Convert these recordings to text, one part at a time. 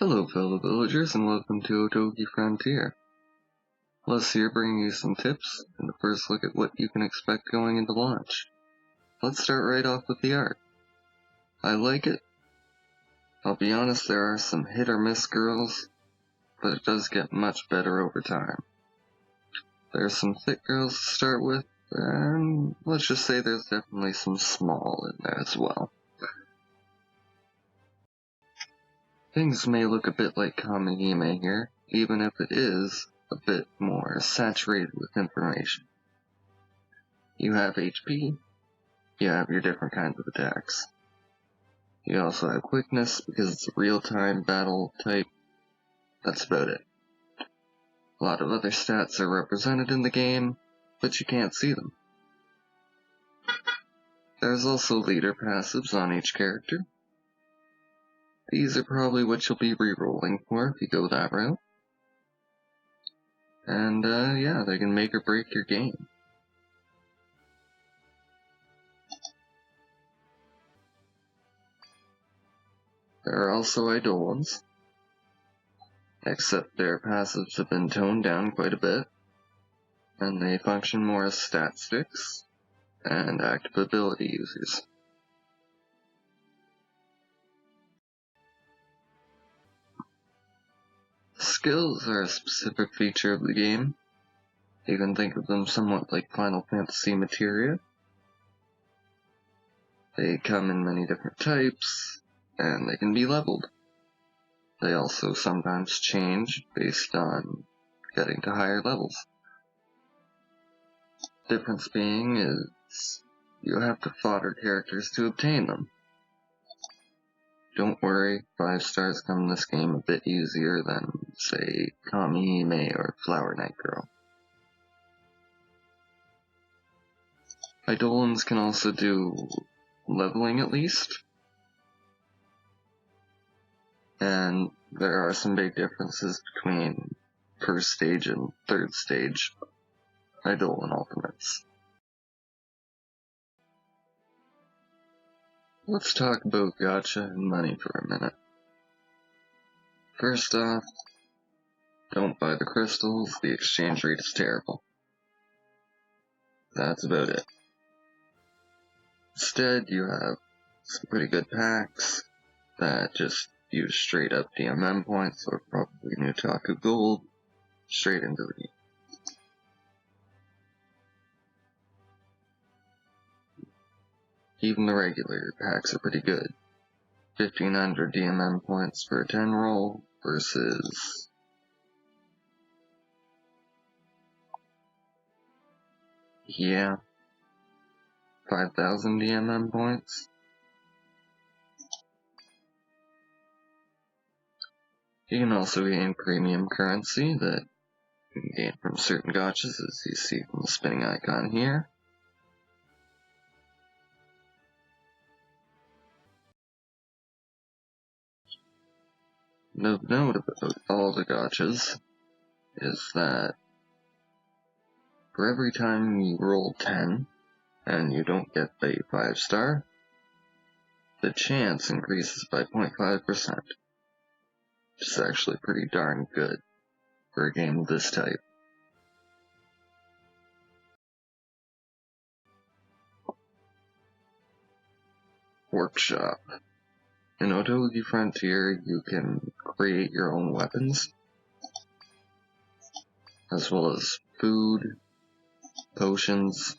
Hello fellow villagers and welcome to Otogi Frontier. Les here bringing you some tips and a first look at what you can expect going into launch. Let's start right off with the art. I like it. I'll be honest, there are some hit or miss girls, but it does get much better over time. There are some thick girls to start with, and let's just say there's definitely some small in there as well. Things may look a bit like Kamihime here, even if it is a bit more saturated with information. You have HP, you have your different kinds of attacks. You also have quickness because it's a real-time battle type. That's about it. A lot of other stats are represented in the game, but you can't see them. There's also leader passives on each character. These are probably what you'll be re-rolling for if you go that route. And yeah, they can make or break your game. There are also Eidolons, except their passives have been toned down quite a bit, and they function more as stat sticks and active ability users. Skills are a specific feature of the game. You can think of them somewhat like Final Fantasy materia. They come in many different types, and they can be leveled. They also sometimes change based on getting to higher levels. Difference being is you have to fodder characters to obtain them. Don't worry, 5 stars come in this game a bit easier than, say, Kamihime or Flower Knight Girl. Eidolons can also do leveling at least, and there are some big differences between first stage and third stage Eidolon ultimates. Let's talk about gacha and money for a minute. First off, don't buy the crystals, the exchange rate is terrible. That's about it. Instead, you have some pretty good packs that just use straight up DMM points, or probably Nutaku Gold, straight into the game. Even the regular packs are pretty good. 1500 DMM points for a 10 roll versus yeah, 5000 DMM points. You can also gain premium currency that you can gain from certain gachas, as you see from the spinning icon here. Note about all the gachas is that for every time you roll 10 and you don't get a 5-star, the chance increases by 0.5%, which is actually pretty darn good for a game of this type. Workshop. In Otogi Frontier, you can create your own weapons, as well as food, potions,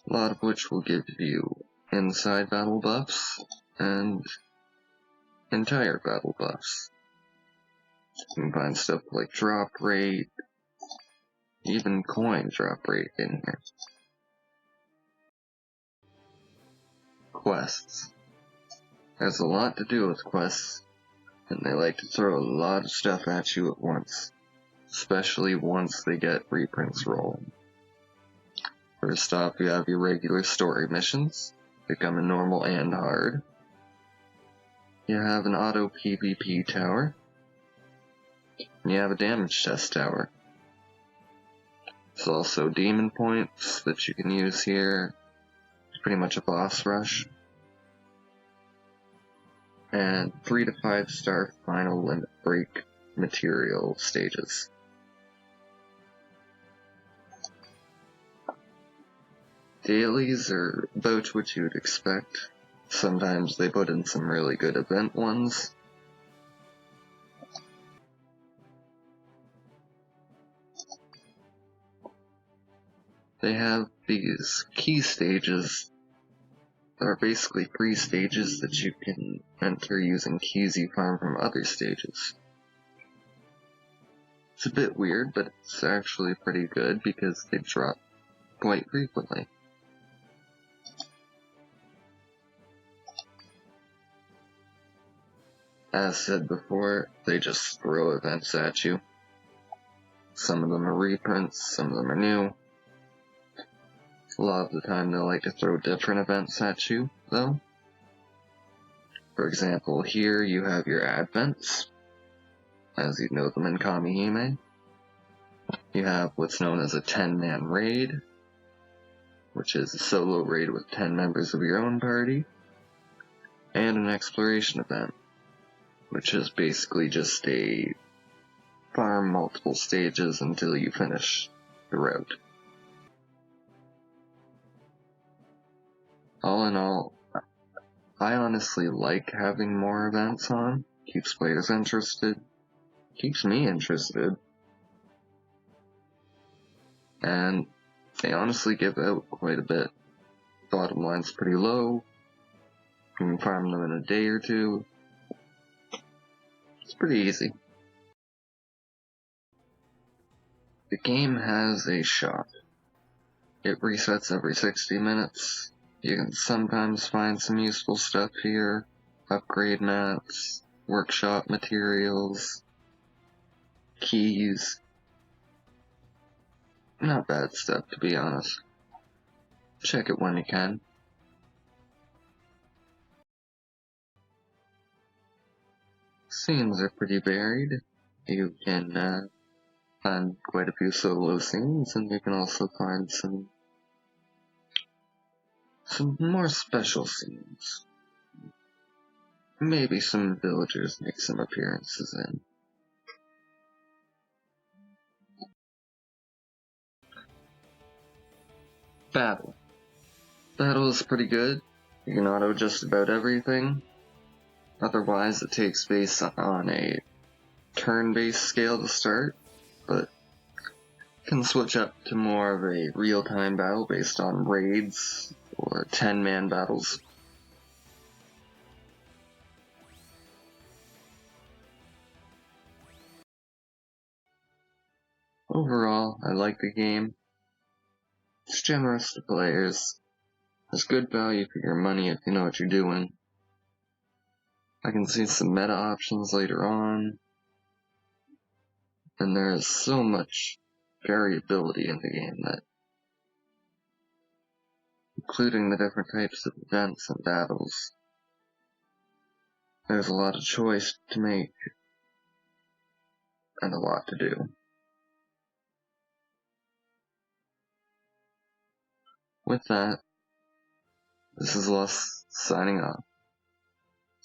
a lot of which will give you inside battle buffs and entire battle buffs. You can find stuff like drop rate, even coin drop rate in here. Quests. There's a lot to do with quests, and they like to throw a lot of stuff at you at once, especially once they get reprints rolling. First off, you have your regular story missions. They come in normal and hard. You have an auto PvP tower, and you have a damage test tower. There's also demon points that you can use here. It's pretty much a boss rush. and 3 to 5 star final limit break material stages. Dailies are about what you'd expect. Sometimes they put in some really good event ones. They have these key stages that are basically free stages that you can enter using keys you farm from other stages. It's a bit weird, but it's actually pretty good because they drop quite frequently. As said before, they just throw events at you. Some of them are reprints, some of them are new. A lot of the time they like to throw different events at you, though. For example, here you have your advents, as you'd know them in Kamihime. You have what's known as a 10-man raid, which is a solo raid with 10 members of your own party, and an exploration event, which is basically just a farm multiple stages until you finish the route. All in all, I honestly like having more events on. Keeps players interested, keeps me interested, and they honestly give out quite a bit. Bottom line's pretty low, you can farm them in a day or two. It's pretty easy. The game has a shop. It resets every 60 minutes. You can sometimes find some useful stuff here. Upgrade mats, workshop materials, keys. Not bad stuff, to be honest. Check it when you can. Scenes are pretty varied. You can find quite a few solo scenes, and you can also find some more special scenes. Maybe some villagers make some appearances in. Battle. Battle is pretty good. You can auto just about everything. Otherwise, it takes place on a turn-based scale to start, but can switch up to more of a real-time battle based on raids or 10-man battles. Overall, I like the game. It's generous to players. Has good value for your money if you know what you're doing. I can see some meta options later on, and there is so much variability in the game that, including the different types of events and battles, there's a lot of choice to make and a lot to do. With that, this is Lus signing off.